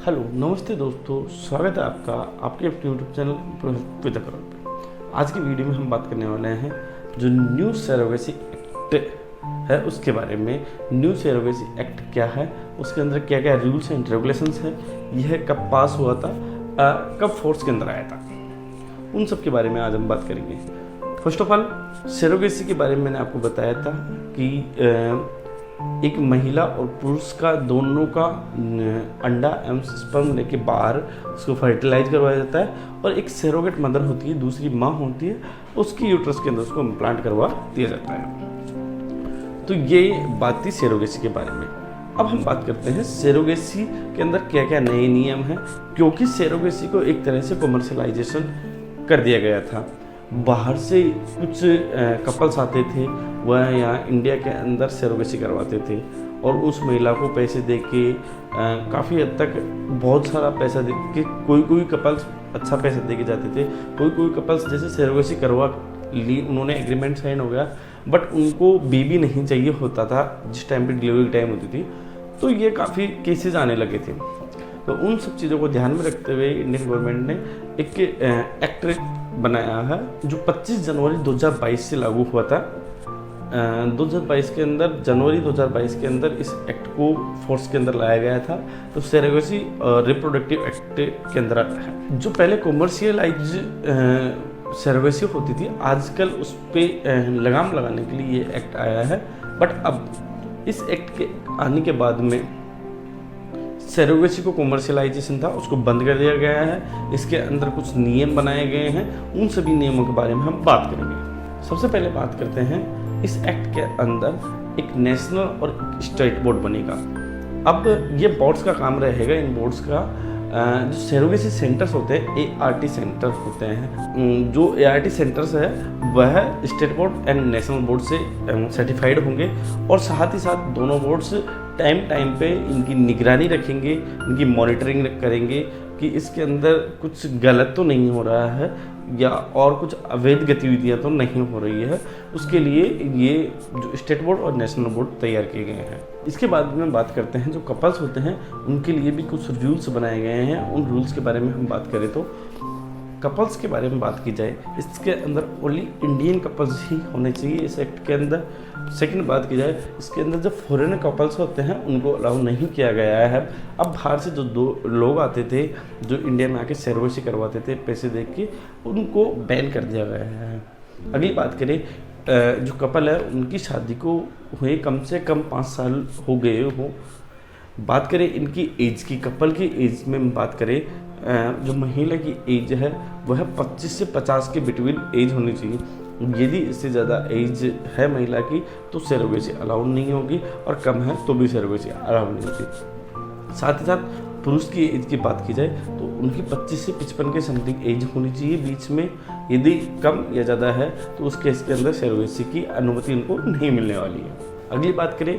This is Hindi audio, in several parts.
हेलो नमस्ते दोस्तों, स्वागत है आपका आपके अपने यूट्यूब चैनल विद करोड़ पे। आज की वीडियो में हम बात करने वाले हैं जो न्यू सरोगेसी एक्ट है उसके बारे में। न्यू सरोगेसी एक्ट क्या है, उसके अंदर क्या क्या रूल्स एंड रेगुलेशंस है, यह कब पास हुआ था, कब फोर्स के अंदर आया था, उन सब के बारे में आज हम बात करेंगे। फर्स्ट ऑफ ऑल सरोगेसी के बारे में मैंने आपको बताया था कि एक महिला और पुरुष का दोनों का अंडा एवं स्पर्म लेके बाहर उसको फर्टिलाइज करवाया जाता है और एक सरोगेट मदर होती है, दूसरी माँ होती है, उसकी यूट्रस के अंदर उसको इम्प्लांट करवा दिया जाता है। तो ये बात थी सरोगेसी के बारे में। अब हम बात करते हैं सरोगेसी के अंदर क्या क्या नए नियम हैं, क्योंकि सरोगेसी को एक तरह से कमर्शलाइजेशन कर दिया गया था। बाहर से कुछ कपल्स आते थे, वह यहाँ इंडिया के अंदर सरोगेसी करवाते थे और उस महिला को पैसे दे के काफ़ी हद तक बहुत सारा पैसा दे के कोई कपल्स अच्छा पैसा दे के जाते थे। कोई कपल्स जैसे सरोगेसी करवा ली, उन्होंने एग्रीमेंट साइन हो गया, बट उनको बेबी नहीं चाहिए होता था जिस टाइम पे डिलीवरी टाइम होती थी, तो ये काफ़ी केसेस आने लगे थे। तो उन सब चीज़ों को ध्यान में रखते हुए इंडियन गवर्नमेंट ने एक एक्ट बनाया है जो 25 जनवरी 2022 से लागू हुआ था। 2022 के अंदर, जनवरी 2022 के अंदर इस एक्ट को फोर्स के अंदर लाया गया था। तो सरोगेसी रिप्रोडक्टिव एक्ट के अंदर आता है। जो पहले कॉमर्शियलाइज सरोगेसी होती थी, आजकल उस पर लगाम लगाने के लिए ये एक्ट आया है। बट अब इस एक्ट के आने के बाद में सरोगेसी को कॉमर्शियलाइजेशन था उसको बंद कर दिया गया है। इसके अंदर कुछ नियम बनाए गए हैं, उन सभी नियमों के बारे में हम बात करेंगे। सबसे पहले बात करते हैं, इस एक्ट के अंदर एक नेशनल और एक स्टेट बोर्ड बनेगा। अब ये बोर्ड्स का काम रहेगा, इन बोर्ड्स का जो सरोगेसी सेंटर्स होते हैं, ART सेंटर होते हैं। जो ART सेंटर्स है वह state board and national board से सर्टिफाइड होंगे और साथ ही साथ दोनों बोर्ड्स टाइम पे इनकी निगरानी रखेंगे, इनकी मॉनिटरिंग करेंगे कि इसके अंदर कुछ गलत तो नहीं हो रहा है या और कुछ अवैध गतिविधियां तो नहीं हो रही है। उसके लिए ये जो स्टेट बोर्ड और नेशनल बोर्ड तैयार किए गए हैं। इसके बाद में बात करते हैं जो कपल्स होते हैं उनके लिए भी कुछ रूल्स बनाए गए हैं। उन रूल्स के बारे में हम बात करें तो कपल्स के बारे में बात की जाए, इसके अंदर ओनली इंडियन कपल्स ही होने चाहिए इस एक्ट के अंदर। सेकंड बात की जाए, इसके अंदर जो फॉरेन कपल्स होते हैं उनको अलाउ नहीं किया गया है। अब बाहर से जो दो लोग आते थे जो इंडिया में आके सरोगेसी करवाते थे पैसे दे के, उनको बैन कर दिया गया है। अगली बात करें, जो कपल है उनकी शादी को हुए कम से कम 5 साल हो गए हो। बात करें इनकी एज की, कपल की एज में बात करें, जो महिला की एज है वह 25 से 50 के बिटवीन एज होनी चाहिए। यदि इससे ज़्यादा एज है महिला की तो सरोगेसी अलाउ नहीं होगी और कम है तो भी सरोगेसी अलाउ नहीं होगी। साथ ही साथ पुरुष की एज की बात की जाए तो उनकी 25 से 55 के समथिंग एज होनी चाहिए बीच में। यदि कम या ज़्यादा है तो उस केस के अंदर सरोगेसी की अनुमति उनको नहीं मिलने वाली है। अगली बात करें,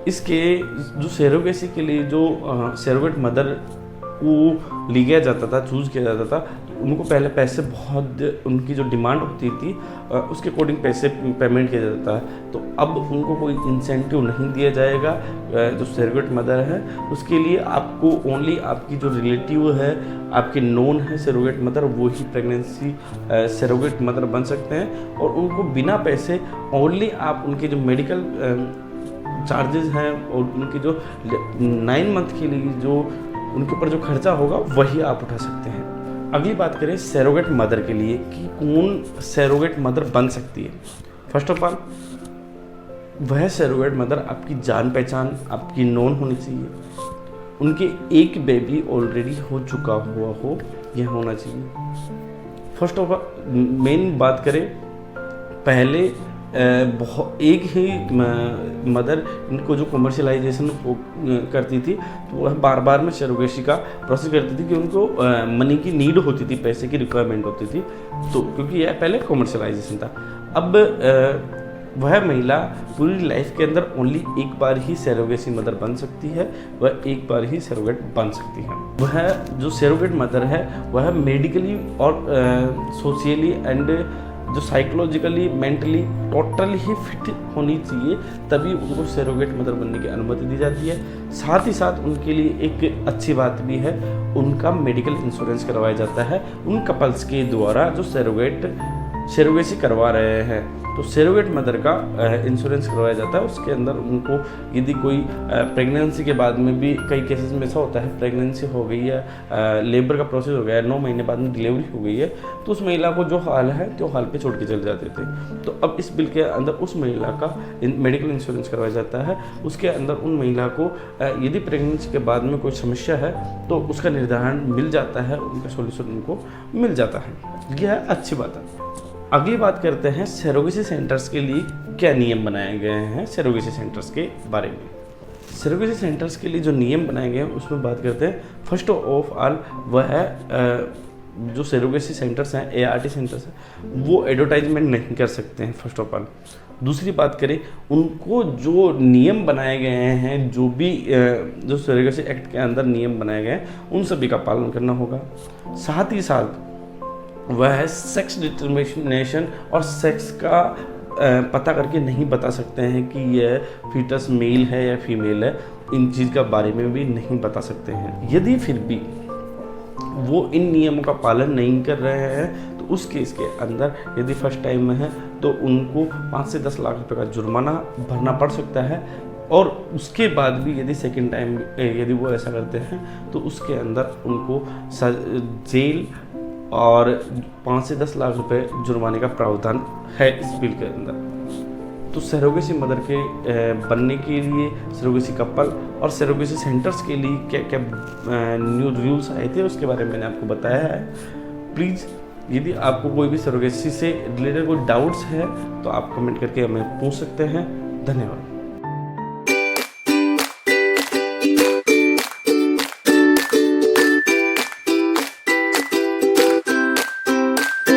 इसके जो सरोगेसी के लिए जो सरोगेट मदर को लिया जाता था, चूज़ किया जाता था, तो उनको पहले पैसे बहुत, उनकी जो डिमांड होती थी उसके अकॉर्डिंग पैसे पेमेंट किया जाता है। तो अब उनको कोई इंसेंटिव नहीं दिया जाएगा। जो सरोगेट मदर है उसके लिए आपको ओनली आपकी जो रिलेटिव है, आपके नोन है सरोगेट मदर, वो ही प्रेगनेंसी सरोगेट मदर बन सकते हैं और उनको बिना पैसे ओनली आप उनके जो मेडिकल चार्जेस हैं और उनके जो 9 मंथ के लिए जो उनके ऊपर जो खर्चा होगा वही आप उठा सकते हैं। अगली बात करें सरोगेट मदर के लिए कि कौन सरोगेट मदर बन सकती है। फर्स्ट ऑफ ऑल वह सरोगेट मदर आपकी जान पहचान, आपकी नोन होनी चाहिए, उनके एक बेबी ऑलरेडी हो चुका हुआ हो, यह होना चाहिए। फर्स्ट ऑफ ऑल मेन बात करें, पहले एक ही मदर इनको जो कमर्शियलाइजेशन करती थी तो वह बार में सरोगेसी का प्रोसेस करती थी कि उनको मनी की नीड होती थी, पैसे की रिक्वायरमेंट होती थी, तो क्योंकि यह पहले कमर्शियलाइजेशन था। अब वह महिला पूरी लाइफ के अंदर ओनली एक बार ही सरोगेसी मदर बन सकती है, वह एक बार ही सरोगेट बन सकती है। वह जो सरोगेट मदर है वह मेडिकली और सोशली एंड जो साइकोलॉजिकली मेंटली टोटली ही फिट होनी चाहिए, तभी उनको सरोगेट मदर बनने की अनुमति दी जाती है। साथ ही साथ उनके लिए एक अच्छी बात भी है, उनका मेडिकल इंश्योरेंस करवाया जाता है उन कपल्स के द्वारा जो सरोगेसी करवा रहे हैं। तो सरोगेट मदर का इंश्योरेंस करवाया जाता है। उसके अंदर उनको यदि कोई प्रेगनेंसी के बाद में भी कई केसेस में ऐसा होता है, प्रेगनेंसी हो गई है, लेबर का प्रोसेस हो गया है, 9 महीने बाद में डिलीवरी हो गई है, तो उस महिला को जो हाल है तो हाल पे छोड़ के चले जाते थे। तो अब इस बिल के अंदर उस महिला का मेडिकल इंश्योरेंस करवाया जाता है। उसके अंदर उन महिला को यदि प्रेगनेंसी के बाद में कोई समस्या है तो उसका निर्धारण मिल जाता है, उनका सोल्यूशन उनको मिल जाता है। यह अच्छी बात है। अगली बात करते हैं सरोगेसी सेंटर्स के लिए क्या नियम बनाए गए हैं। सरोगेसी सेंटर्स के बारे में, सरोगेसी सेंटर्स के लिए जो नियम बनाए गए हैं उसमें बात करते हैं। फर्स्ट ऑफ ऑल वह है जो सरोगेसी सेंटर्स हैं, ART सेंटर्स हैं, वो एडवर्टाइजमेंट नहीं कर सकते हैं फर्स्ट ऑफ ऑल। दूसरी बात करें, उनको जो नियम बनाए गए हैं, जो भी जो सरोगेसी एक्ट के अंदर नियम बनाए गए हैं, उन सभी का पालन करना होगा। साथ ही साथ वह है सेक्स डिटर्मिनेशन और सेक्स का पता करके नहीं बता सकते हैं कि यह फीटस मेल है या फीमेल है, इन चीज़ का बारे में भी नहीं बता सकते हैं। यदि फिर भी वो इन नियमों का पालन नहीं कर रहे हैं तो उस केस के अंदर यदि फर्स्ट टाइम में है तो उनको 5 से 10 लाख रुपए का जुर्माना भरना पड़ सकता है। और उसके बाद भी यदि सेकंड टाइम यदि वो ऐसा करते हैं तो उसके अंदर उनको जेल और 5 से 10 लाख रुपए जुर्माने का प्रावधान है इस बिल के अंदर। तो सरोगेसी मदर के बनने के लिए, सरोगेसी कपल और सरोगेसी सेंटर्स के लिए क्या क्या न्यू रूल्स आए थे उसके बारे में मैंने आपको बताया है। प्लीज़ यदि आपको कोई भी सरोगेसी से रिलेटेड कोई डाउट्स है तो आप कमेंट करके हमें पूछ सकते हैं। धन्यवाद।